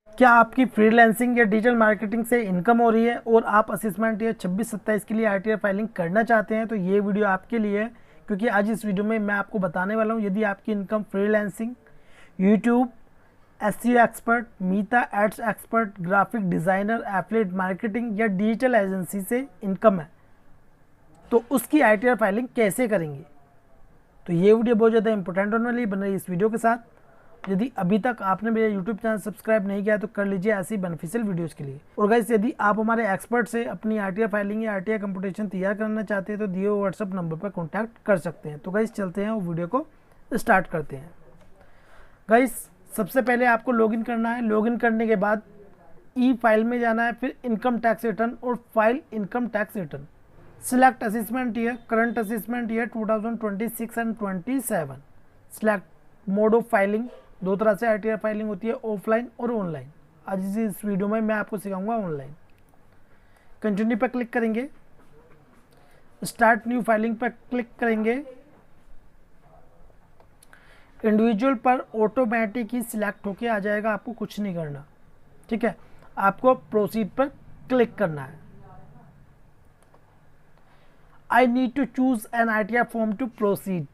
क्या आपकी फ्रीलांसिंग या डिजिटल मार्केटिंग से इनकम हो रही है और आप असेसमेंट या 26-27 के लिए आरटीआर फाइलिंग करना चाहते हैं, तो ये वीडियो आपके लिए है। क्योंकि आज इस वीडियो में मैं आपको बताने वाला हूँ, यदि आपकी income freelancing, YouTube, SEO expert, Meta ads expert, graphic designer, affiliate marketing या डिजिटल एजेंसी से इनकम है, तो उसकी आरटीआर फाइलिंग कैसे करेंगे। तो ये वीडियो बहुत ज़्यादा इंपॉर्टेंट होने वाली है, बन रही इस वीडियो के साथ। यदि अभी तक आपने मेरा यूट्यूब चैनल सब्सक्राइब नहीं किया तो कर लीजिए ऐसी बेनिफिशियल वीडियोस के लिए। और गाइस, यदि आप हमारे एक्सपर्ट से अपनी आरटीआर फाइलिंग या आरटीआर कंपटीशन तैयार करना चाहते हैं तो दिए हुए व्हाट्सअप नंबर पर कॉन्टैक्ट कर सकते हैं। तो गाइस चलते हैं और वीडियो को स्टार्ट करते हैं। गाइस, सबसे पहले आपको लॉगिन करना है। लॉगिन करने के बाद ई फाइल में जाना है, फिर इनकम टैक्स रिटर्न और file income tax return. Select assessment year, current assessment year 2026 and 27। Select mode of filing. दो तरह से आरटीआर फाइलिंग होती है, ऑफलाइन और ऑनलाइन। आज इस वीडियो में मैं आपको सिखाऊंगा ऑनलाइन। कंटिन्यू पर क्लिक करेंगे, स्टार्ट न्यू फाइलिंग पर क्लिक करेंगे। इंडिविजुअल पर ऑटोमेटिक ही सिलेक्ट होके आ जाएगा, आपको कुछ नहीं करना। ठीक है, आपको प्रोसीड पर क्लिक करना है। I need to choose an RTR form to proceed.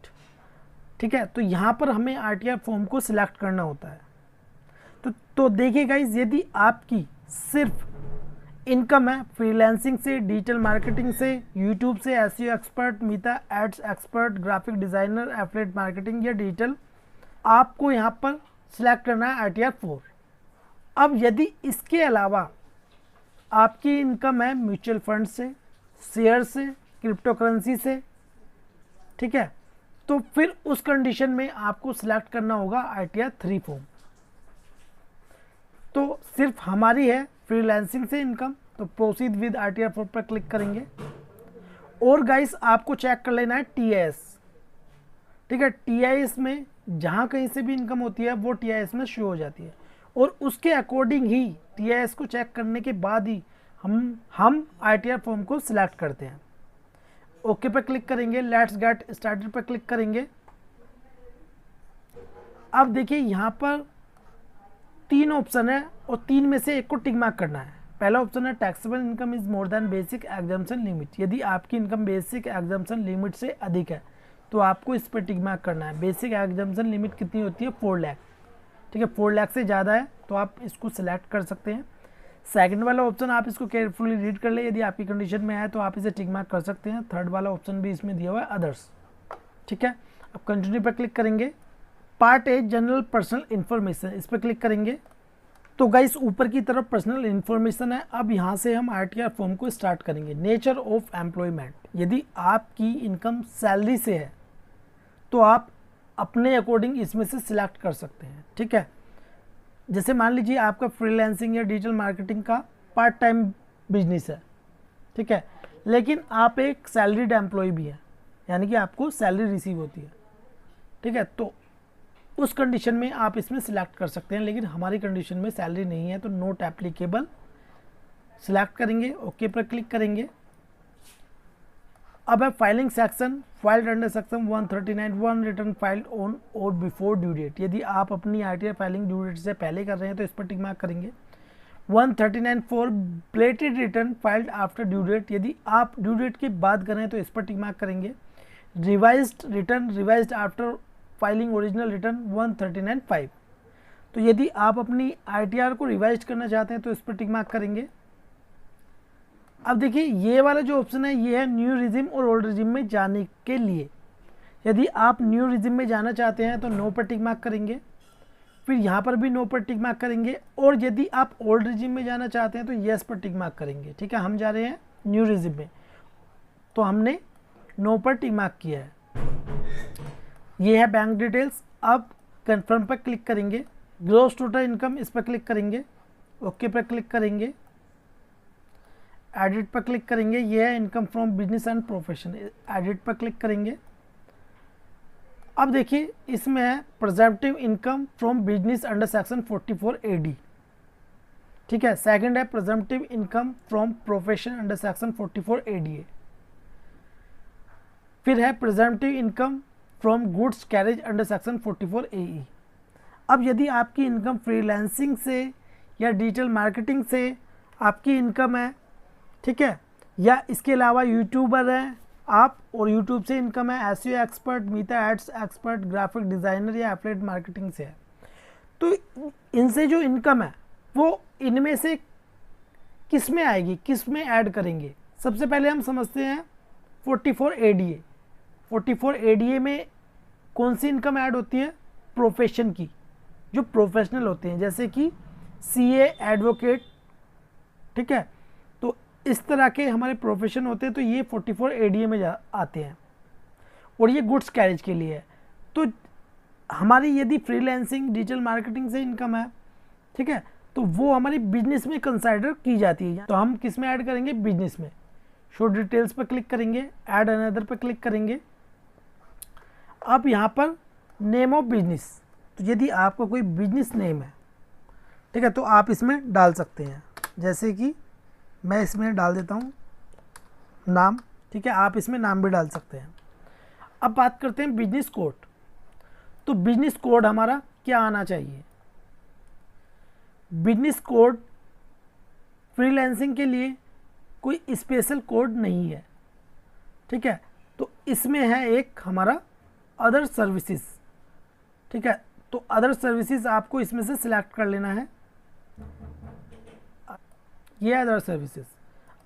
ठीक है, तो यहाँ पर हमें आरटीआर फॉर्म को सिलेक्ट करना होता है। तो देखिए गाइस, यदि आपकी सिर्फ इनकम है फ्रीलांसिंग से, डिजिटल मार्केटिंग से, यूट्यूब से, SEO expert, Meta ads expert, graphic designer, affiliate marketing या डिजिटल, आपको यहाँ पर सिलेक्ट करना है आरटीआर 4। अब यदि इसके अलावा आपकी इनकम है म्यूचुअल फंड से, शेयर से, क्रिप्टो करेंसी से, ठीक है, तो फिर उस कंडीशन में आपको सिलेक्ट करना होगा आरटीआर 3 फॉर्म। तो सिर्फ हमारी है फ्रीलांसिंग से इनकम, तो प्रोसीड विद आरटीआर 4 पर क्लिक करेंगे। और गाइस, आपको चेक कर लेना है टीआईएस। ठीक है, टीआईएस में जहाँ कहीं से भी इनकम होती है वो टीआईएस में शो हो जाती है, और उसके अकॉर्डिंग ही टीआईएस को चेक करने के बाद ही हम आरटीआर फॉर्म को सिलेक्ट करते हैं। ओके पर क्लिक करेंगे, लेट्स गेट स्टार्टेड पर क्लिक करेंगे। अब देखिए, यहाँ पर 3 ऑप्शन है और 3 में से एक को टिक मार्क करना है। पहला ऑप्शन है taxable income is more than basic exemption limit. यदि आपकी इनकम बेसिक एग्जम्पशन लिमिट से अधिक है तो आपको इस पर टिक मार्क करना है। बेसिक एग्जम्पशन लिमिट कितनी होती है? 4 लाख। ठीक है, 4 लाख से ज़्यादा है तो आप इसको सिलेक्ट कर सकते हैं। सेकंड वाला ऑप्शन आप इसको केयरफुली रीड कर ले, यदि आपकी कंडीशन में है तो आप इसे टिक मार्क कर सकते हैं। थर्ड वाला ऑप्शन भी इसमें दिया हुआ है, अदर्स। ठीक है, अब कंटिन्यू पर क्लिक करेंगे। Part a general personal information, इस पर क्लिक करेंगे। तो गाइस, ऊपर की तरफ पर्सनल इन्फॉर्मेशन है। अब यहाँ से हम आरटीआर फॉर्म को स्टार्ट करेंगे। नेचर ऑफ एम्प्लॉयमेंट, यदि आपकी इनकम सैलरी से है तो आप अपने अकॉर्डिंग इसमें से सिलेक्ट कर सकते हैं। ठीक है, जैसे मान लीजिए आपका फ्रीलांसिंग या डिजिटल मार्केटिंग का पार्ट टाइम बिजनेस है, ठीक है, लेकिन आप एक सैलरीड एम्प्लॉय भी है, यानी कि आपको सैलरी रिसीव होती है। ठीक है, तो उस कंडीशन में आप इसमें सिलेक्ट कर सकते हैं, लेकिन हमारी कंडीशन में सैलरी नहीं है तो नॉट एप्लीकेबल सिलेक्ट करेंगे। ओके पर क्लिक करेंगे। अब है filing section, filed under section 139 one return filed on और बिफोर ड्यू डेट। यदि आप अपनी आरटीआर फाइलिंग ड्यू डेट से पहले कर रहे हैं तो इस पर टिक मार्क करेंगे। 139 for belated return filed after due date, यदि आप ड्यू डेट के बाद कर रहे हैं तो इस पर टिक मार्क करेंगे। Revised return revised after filing original return 139(5). तो यदि आप अपनी आरटीआर को रिवाइज करना चाहते हैं तो इस पर टिक मार्क करेंगे। अब देखिए, ये वाला जो ऑप्शन है ये है न्यू रिजिम और ओल्ड रिजिम में जाने के लिए। यदि आप न्यू रिजिम में जाना चाहते हैं तो नो पर टिक मार्क करेंगे, फिर यहाँ पर भी नो पर टिक मार्क करेंगे, और यदि आप ओल्ड रिजिम में जाना चाहते हैं तो येस पर टिक मार्क करेंगे। ठीक है, हम जा रहे हैं न्यू रिजिम में तो हमने नो पर टिक मार्क किया है। ये है बैंक डिटेल्स। अब कन्फर्म पर क्लिक करेंगे। ग्रॉस टोटल इनकम, इस पर क्लिक करेंगे। ओके पर क्लिक करेंगे। एडिट पर क्लिक करेंगे। ये है income from business and profession, edit पर क्लिक करेंगे। अब देखिए, इसमें है प्रेजेंटिव income from business under section 44 AD। ठीक है, सेकंड है प्रेजेंटिव income from profession under section 44 ADA। फिर है प्रेजेंटिव income from goods carriage under section 44 AE। अब यदि आपकी इनकम फ्रीलांसिंग से या डिजिटल मार्केटिंग से आपकी इनकम है, ठीक है, या इसके अलावा यूट्यूबर हैं आप और यूट्यूब से इनकम है, SEO expert, Meta ads expert, graphic designer या एफिलिएट मार्केटिंग से है, तो इनसे जो इनकम है वो इनमें से किस में आएगी, किस में ऐड करेंगे। सबसे पहले हम समझते हैं 44 ADA। 44 ADA में कौन सी इनकम ऐड होती है, प्रोफेशन की, जो प्रोफेशनल होते हैं जैसे कि CA, एडवोकेट, ठीक है, तो इस तरह के हमारे प्रोफेशन होते हैं, तो ये 44 ADA में आते हैं और ये गुड्स कैरेज के लिए है। तो हमारी यदि फ्रीलांसिंग डिजिटल मार्केटिंग से इनकम है, ठीक है, तो वो हमारी बिजनेस में कंसाइडर की जाती है। तो हम किस में ऐड करेंगे, बिजनेस में। शो डिटेल्स पर क्लिक करेंगे, ऐड अनदर पर क्लिक करेंगे। अब यहाँ पर नेम ऑफ बिजनेस, तो यदि आपका कोई बिजनेस नेम है, ठीक है, तो आप इसमें डाल सकते हैं, जैसे कि मैं इसमें डाल देता हूँ नाम, ठीक है, आप इसमें नाम भी डाल सकते हैं। अब बात करते हैं बिजनेस कोड। तो बिजनेस कोड हमारा क्या आना चाहिए, बिजनेस कोड फ्रीलांसिंग के लिए कोई स्पेशल कोड नहीं है, ठीक है, तो इसमें है एक हमारा अदर सर्विसेज, ठीक है, तो अदर सर्विसेज आपको इसमें से सिलेक्ट कर लेना है, ये अदर सर्विसेज।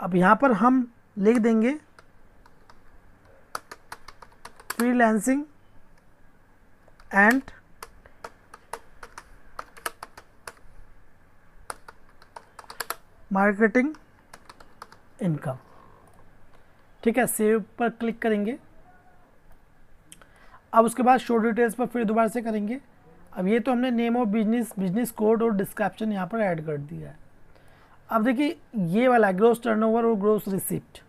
अब यहाँ पर हम लिख देंगे फ्रीलांसिंग एंड मार्केटिंग इनकम, ठीक है, सेव पर क्लिक करेंगे। अब उसके बाद शो डिटेल्स पर फिर दोबारा से करेंगे। अब ये तो हमने name of business, business code और डिस्क्रिप्शन यहाँ पर ऐड कर दिया है। अब देखिए ये वाला ग्रोस टर्नओवर और ग्रोस रिसिप्ट,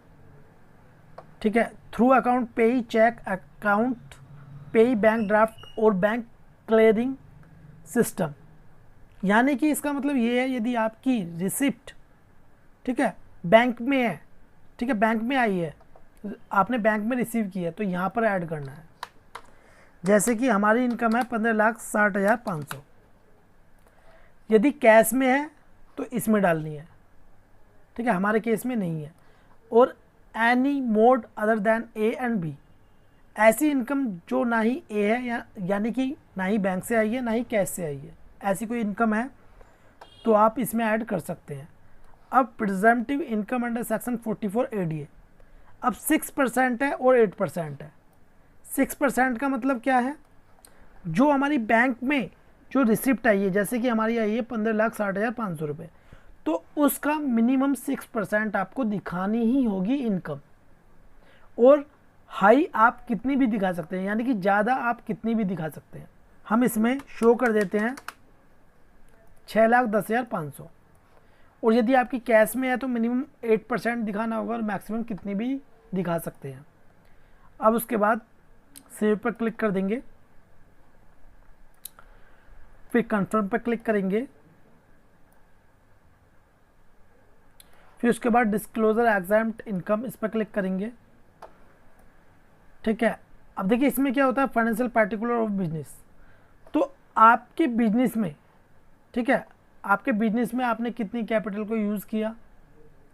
ठीक है, थ्रू अकाउंट पेई, चेक अकाउंट पेई, बैंक ड्राफ्ट और बैंक क्लियरिंग सिस्टम, यानी कि इसका मतलब ये है यदि आपकी रिसिप्ट, ठीक है, बैंक में है, ठीक है, बैंक में आई है, आपने बैंक में रिसीव की है, तो यहाँ पर ऐड करना है। जैसे कि हमारी इनकम है 15,60,500, यदि कैश में है तो इसमें डालनी है, ठीक है, हमारे केस में नहीं है। और any mode other than A and B, ऐसी इनकम जो ना ही A है, यानी कि ना ही बैंक से आई है ना ही कैश से आई है, ऐसी कोई इनकम है तो आप इसमें ऐड कर सकते हैं। अब presumptive income under section 44 ADA, अब 6% है और 8% है। 6% का मतलब क्या है, जो हमारी बैंक में जो रिसिप्ट आई है, जैसे कि हमारी आई है 15,60,500 रुपये, तो उसका मिनिमम 6% आपको दिखानी ही होगी इनकम। और हाई आप कितनी भी दिखा सकते हैं, यानी कि ज़्यादा आप कितनी भी दिखा सकते हैं। हम इसमें शो कर देते हैं 6,10,500, और यदि आपकी कैश में है तो मिनिमम 8% दिखाना होगा और मैक्सिमम कितनी भी दिखा सकते हैं। अब उसके बाद सेव पर क्लिक कर देंगे, फिर कंफर्म पर क्लिक करेंगे, फिर उसके बाद डिस्क्लोजर एग्जाम्प्ट इनकम, इस पर क्लिक करेंगे, ठीक है। अब देखिए इसमें क्या होता है, फाइनेंशियल पार्टिकुलर ऑफ बिजनेस, तो आपके बिजनेस में, ठीक है, आपके बिजनेस में आपने कितनी कैपिटल को यूज़ किया,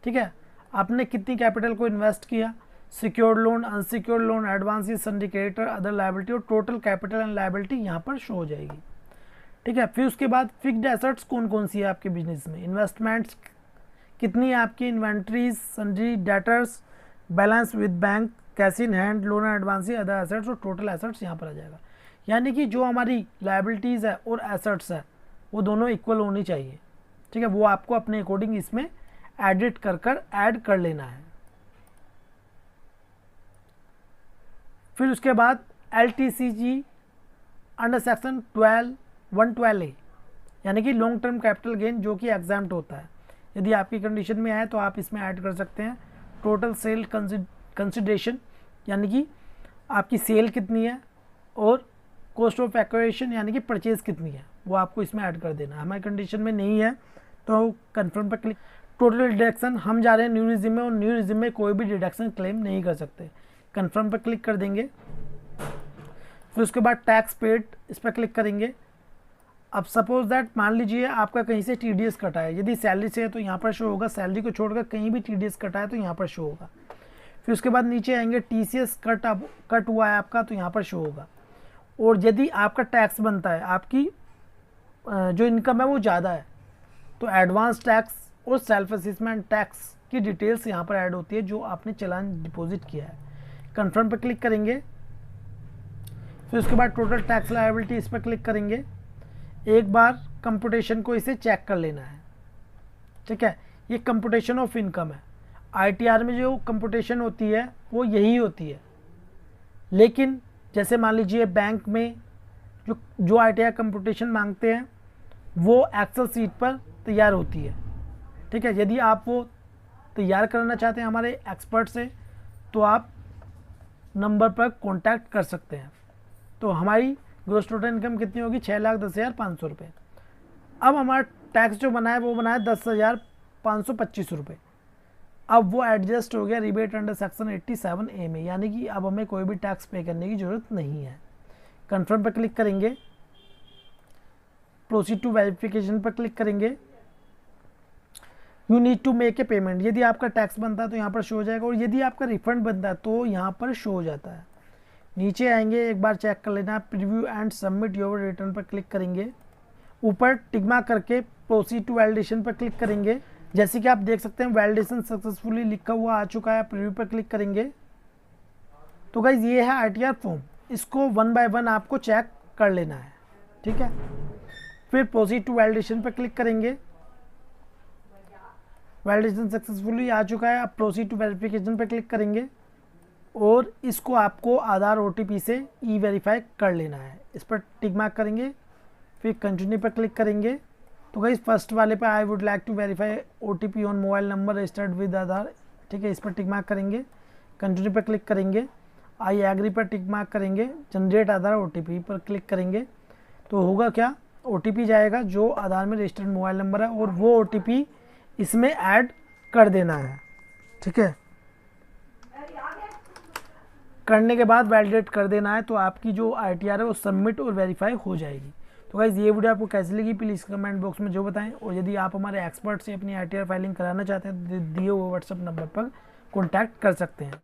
ठीक है, आपने कितनी कैपिटल को इन्वेस्ट किया, secured loan, unsecured loan, advance, syndicator, other liability, और टोटल कैपिटल एंड लायबिलिटी यहाँ पर शो हो जाएगी, ठीक है। फिर उसके बाद फिक्स्ड एसेट्स कौन कौन सी है आपके बिजनेस में, इन्वेस्टमेंट्स कितनी है आपकी, inventories, sundry debtors, balance with bank, cash in hand, loan and advance, other assets, और टोटल एसेट्स यहाँ पर आ जाएगा। यानी कि जो हमारी लायबिलिटीज़ है और एसेट्स है वो दोनों इक्वल होनी चाहिए, ठीक है, वो आपको अपने अकॉर्डिंग इसमें एडिट कर ऐड कर लेना है। फिर उसके बाद LTCG अंडर सेक्शन 112A, यानी कि लॉन्ग टर्म कैपिटल गेन, जो कि एग्जाम्प्ट होता है, यदि आपकी कंडीशन में आए तो आप इसमें ऐड कर सकते हैं। टोटल सेल कंसिडरेशन, यानी कि आपकी सेल कितनी है, और कॉस्ट ऑफ एक्वाजिशन, यानी कि परचेज कितनी है, वो आपको इसमें ऐड कर देना। हमारी कंडीशन में नहीं है तो कंफर्म पर क्लिक। टोटल डिडक्शन, हम जा रहे हैं न्यू रिज्यूम में, और न्यू रिज्यूम में कोई भी डिडक्शन क्लेम नहीं कर सकते। कंफर्म पर क्लिक कर देंगे, फिर उसके बाद टैक्स पेड, इस पर क्लिक करेंगे। अब सपोज दैट मान लीजिए आपका कहीं से TDS कटा है, यदि सैलरी से है तो यहाँ पर शो होगा, सैलरी को छोड़कर कहीं भी TDS कटा है तो यहाँ पर शो होगा। फिर उसके बाद नीचे आएंगे TCS कट हुआ है आपका तो यहाँ पर शो होगा। और यदि आपका टैक्स बनता है, आपकी जो इनकम है वो ज़्यादा है, तो एडवांस टैक्स और सेल्फ असेसमेंट टैक्स की डिटेल्स यहाँ पर ऐड होती है जो आपने चालान डिपॉजिट किया है। कन्फर्म पर क्लिक करेंगे। फिर उसके बाद टोटल टैक्स लायबिलिटी इस पर क्लिक करेंगे। एक बार कंप्यूटेशन को इसे चेक कर लेना है, ठीक है। ये कंप्यूटेशन ऑफ इनकम है। ITR में जो कंप्यूटेशन होती है वो यही होती है, लेकिन जैसे मान लीजिए बैंक में जो ITR कंप्यूटेशन मांगते हैं वो एक्सेल सीट पर तैयार होती है, ठीक है। यदि आप वो तैयार कराना चाहते हैं हमारे एक्सपर्ट से तो आप नंबर पर कांटेक्ट कर सकते हैं। तो हमारी ग्रोस टोटल इनकम कितनी होगी? 6,10,500 रुपये। अब हमारा टैक्स जो बना है वो बना है 10,525 रुपये। अब वो एडजस्ट हो गया रिबेट अंडर सेक्शन 87A में, यानी कि अब हमें कोई भी टैक्स पे करने की ज़रूरत नहीं है। कन्फर्म पर क्लिक करेंगे। प्रोसीड टू वेरिफिकेशन पर क्लिक करेंगे। You need to make a payment. यदि आपका टैक्स बनता है तो यहाँ पर शो हो जाएगा, और यदि आपका रिफंड बनता है तो यहाँ पर शो हो जाता है। नीचे आएंगे, एक बार चेक कर लेना, preview and submit your return पर क्लिक करेंगे। ऊपर टिक करके प्रोसीड टू वैलिडेशन पर क्लिक करेंगे। जैसे कि आप देख सकते हैं वैलिडेशन सक्सेसफुली लिखा हुआ आ चुका है। प्रीव्यू पर क्लिक करेंगे। तो गाइज ये है ITR फॉर्म, इसको 1 बाय 1 आपको चेक कर लेना है, ठीक है। फिर प्रोसीड टू वैलिडेशन पर क्लिक करेंगे। वैलिडेशन सक्सेसफुली आ चुका है। अब प्रोसीड टू वेरिफिकेशन पर क्लिक करेंगे और इसको आपको आधार OTP से E-वेरीफाई कर लेना है। इस पर टिक मार्क करेंगे, फिर कंटिन्यू पर क्लिक करेंगे। तो गाइस फर्स्ट वाले पर I would like to verify OTP on mobile number registered with Aadhaar, ठीक है। इस पर टिक मार्क करेंगे, कंटिन्यू पर क्लिक करेंगे, आई एग्री पर टिक मार्क करेंगे, जनरेट आधार OTP पर क्लिक करेंगे। तो होगा क्या, OTP जाएगा जो आधार में रजिस्टर्ड मोबाइल नंबर है और वो OTP इसमें ऐड कर देना है, ठीक है। करने के बाद वैलिडेट कर देना है, तो आपकी जो ITR है वो सबमिट और वेरीफाई हो जाएगी। तो गाइज़ ये वीडियो आपको कैसी लगी प्लीज़ कमेंट बॉक्स में जो बताएं, और यदि आप हमारे एक्सपर्ट से अपनी ITR फाइलिंग कराना चाहते हैं तो दिए हुए WhatsApp नंबर पर कॉन्टैक्ट कर सकते हैं।